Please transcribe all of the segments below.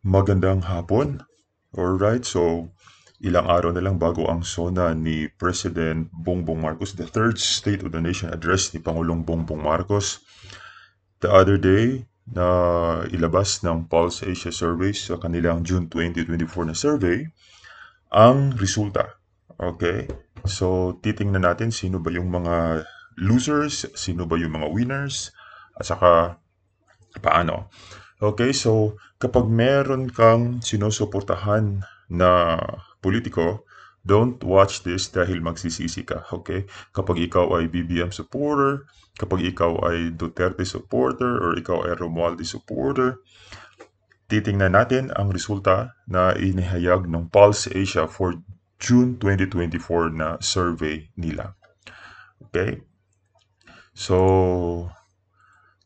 Magandang hapon. Alright, so ilang araw na lang bago ang SONA ni President Bongbong Marcos, the third State of the Nation address ni Pangulong Bongbong Marcos. The other day, na ilabas ng Pulse Asia Survey sa kanilang June 2024 na survey, ang resulta. Okay? So, titingnan natin sino ba yung mga losers, sino ba yung mga winners, at saka paano. Okay, so kapag meron kang sinusuportahan na politiko, don't watch this dahil magsisisi ka, okay? Kapag ikaw ay BBM supporter, kapag ikaw ay Duterte supporter, or ikaw ay Romualdez supporter, titingnan natin ang resulta na inihayag ng Pulse Asia for June 2024 na survey nila. Okay? So,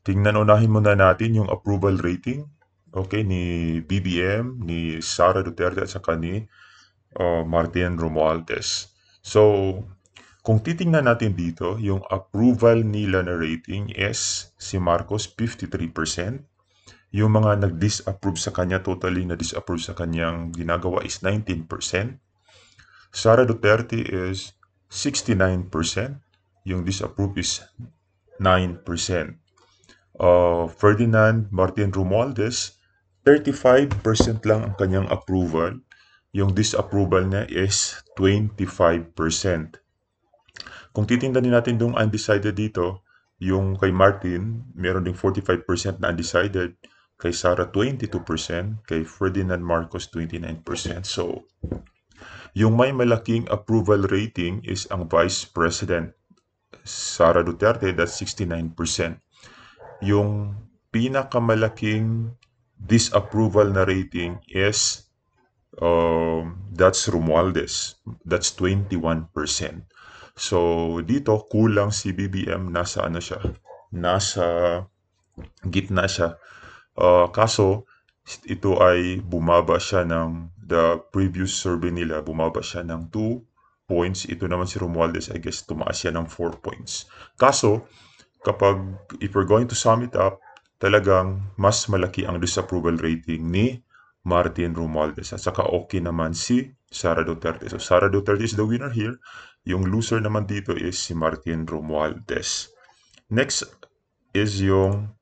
unahin muna natin yung approval rating, okay, ni BBM, ni Sara Duterte at saka ni Martin Romualdez. So, kung titingnan natin dito, yung approval nila na rating is si Marcos 53%. Yung mga nag-disapprove sa kanya, totally na disapprove sa kanyang ginagawa is 19%. Sara Duterte is 69%. Yung disapprove is 9%. Ferdinand Martin Romualdez, 35% lang ang kanyang approval. Yung disapproval niya is 25%. Kung titingnan natin yung undecided dito, yung kay Martin, meron ding 45% na undecided. Kay Sara, 22%. Kay Ferdinand Marcos, 29%. So, yung may malaking approval rating is ang Vice President. Sara Duterte, that's 69%. Yung pinakamalaking disapproval na rating is that's Romualdez. That's 21%. So, dito, kulang si BBM. Nasa ano siya? Nasa gitna siya. Kaso, ito ay bumaba siya ng the previous survey nila. Bumaba siya ng 2 points. Ito naman si Romualdez, I guess, tumaas siya ng 4 points. Kaso, if we're going to sum it up, talagang mas malaki ang disapproval rating ni Martin Romualdez. At saka okay naman si Sara Duterte. So Sara Duterte is the winner here. Yung loser naman dito is si Martin Romualdez. Next is yung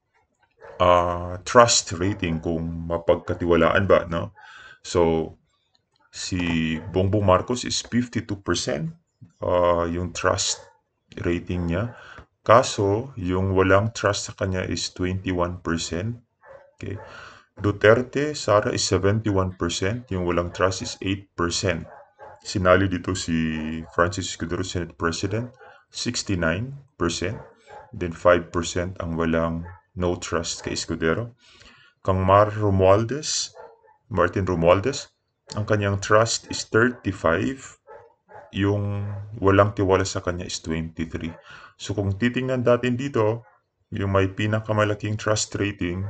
trust rating, kung mapagkatiwalaan ba, no? So, si Bongbong Marcos is 52%, yung trust rating niya. Kaso, yung walang trust sa kanya is 21%. Okay. Duterte, Sara is 71%. Yung walang trust is 8%. Sinali dito si Francis Escudero, Senate President, 69%. Then 5% ang walang no trust kay Escudero. Kang Martin Romualdez, ang kanyang trust is 35. Yung walang tiwala sa kanya is 23. So kung titingnan natin dito, yung may pinakamalaking trust rating,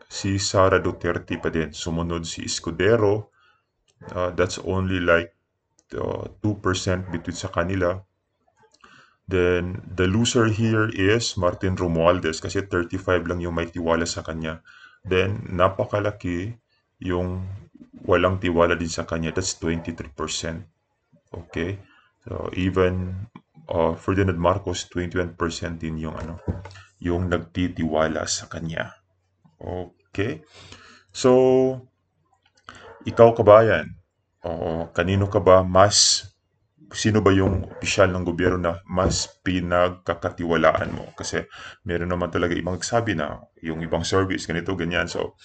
si Sara Duterte pa din. Sumunod si Escudero, that's only like 2% between sa kanila. Then, the loser here is Martin Romualdez kasi 35 lang yung may tiwala sa kanya. Then, napakalaki yung walang tiwala din sa kanya. That's 23%. Okay? So, even Ferdinand Marcos, 21% din yung nagtitiwala sa kanya. Okay? So, ikaw kabayan, kanino ka ba sino ba yung opisyal ng gobyerno na mas pinagkakatiwalaan mo? Kasi meron naman talaga ibang nagsabi na yung ibang service, ganito, ganyan. So,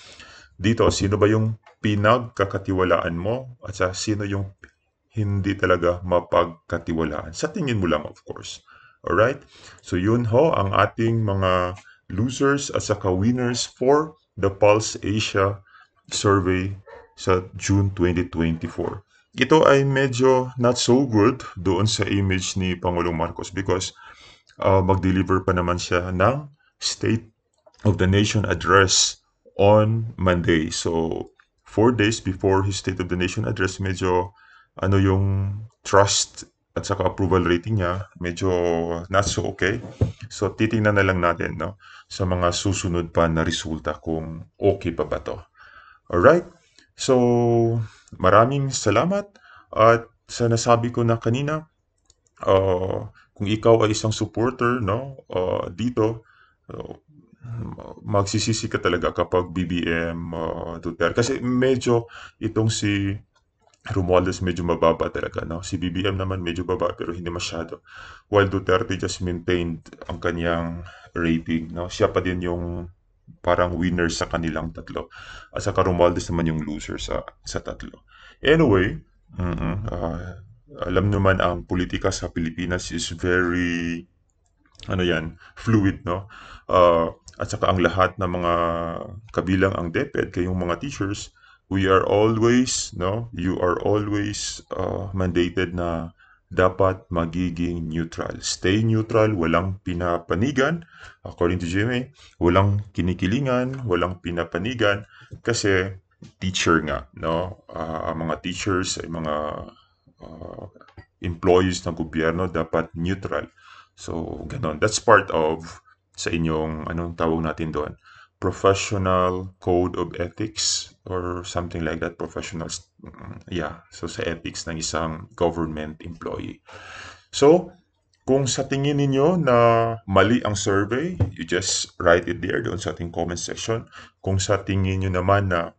dito, sino ba yung pinagkakatiwalaan mo at sino yung hindi talaga mapagkatiwalaan? Sa tingin mo lang, of course. Alright? So, yun ho ang ating mga losers at saka winners for the Pulse Asia survey sa June 2024. Ito ay medyo not so good doon sa image ni Pangulong Marcos because mag-deliver pa naman siya ng State of the Nation address on Monday. So, 4 days before his State of the Nation address, medyo yung trust at saka approval rating niya, medyo not so okay. So, titingnan na lang natin, no, sa mga susunod pa na resulta kung okay pa ba to. Alright? So, maraming salamat at sa nasabi ko na kanina, kung ikaw ay isang supporter, no, dito, uh, magsisisi ka talaga kapag BBM Duterte. Kasi medyo itong si Romualdez medyo mababa talaga, no? Si BBM naman medyo baba pero hindi masyado. While Duterte just maintained ang kanyang rating, no? Siya pa din yung parang winner sa kanilang tatlo. At saka Romualdez naman yung loser sa tatlo. Anyway, alam naman ang politika sa Pilipinas is very ano yan, fluid, no? At saka ang lahat ng mga kabilang ang DepEd, kayong mga teachers, we are always, no? You are always mandated na dapat magiging neutral. Stay neutral, walang pinapanigan. According to GMA, walang kinikilingan, walang pinapanigan kasi teacher nga, no? Ang mga teachers ay mga uh, employees ng gobyerno dapat neutral. So, ganon. That's part of sa inyong, anong tawag natin doon? Professional code of ethics or something like that. Professional, yeah. So, sa ethics ng isang government employee. So, kung sa tingin ninyo na mali ang survey, you just write it there doon sa ating comment section. Kung sa tingin nyo naman na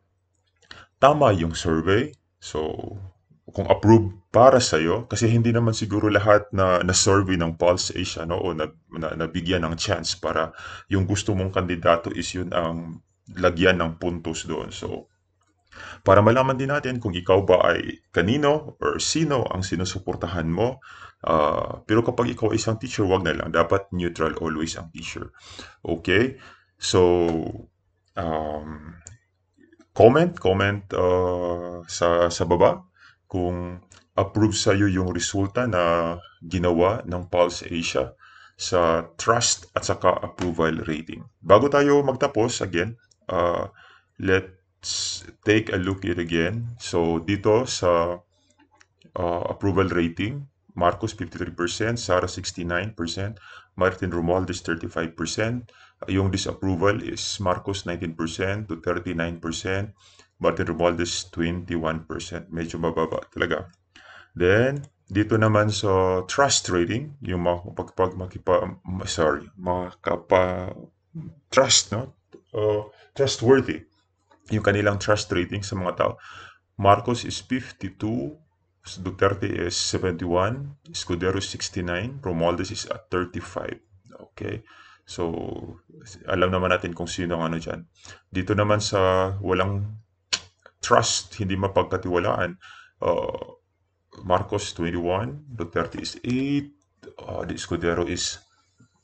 tama yung survey. So, kung approve para sa'yo, kasi hindi naman siguro lahat na survey ng Pulse Asia, no, o nabigyan ng chance para yung gusto mong kandidato is yun ang lagyan ng puntos doon. So, para malaman din natin kung ikaw ba ay kanino or sino ang sinusuportahan mo. Pero kapag ikaw ay isang teacher, wag na lang. Dapat neutral always ang teacher. Okay? So, um, comment sa baba kung approve sa iyo yung resulta na ginawa ng Pulse Asia sa trust at saka approval rating. Bago tayo magtapos, again, let's take a look at it again. So, dito sa approval rating, Marcos 53%, Sara 69%, Martin Romualdez 35%. Yung disapproval is Marcos 19%, Duterte 9%, Martin Romualdez 21%. Medyo mababa talaga. Then, dito naman sa trust rating, yung trust, no? Trustworthy. Yung kanilang trust rating sa mga tao. Marcos is 52, Duterte is 71, Escudero is 69, Romualdez is at 35. Okay? So, alam naman natin kung sino ang ano dyan. Dito naman sa walang trust, hindi mapagkatiwalaan, Marcos 21, Duterte is 8, the Escudero is,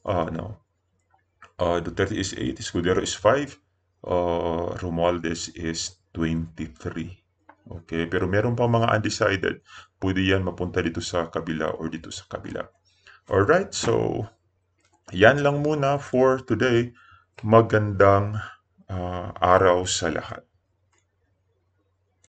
no, Duterte is 8, Escudero is 5, Romualdez is 23. Okay, pero meron pa mga undecided. Pwede yan mapunta dito sa kabila or dito sa kabila. Alright, so yan lang muna for today. Magandang araw sa lahat.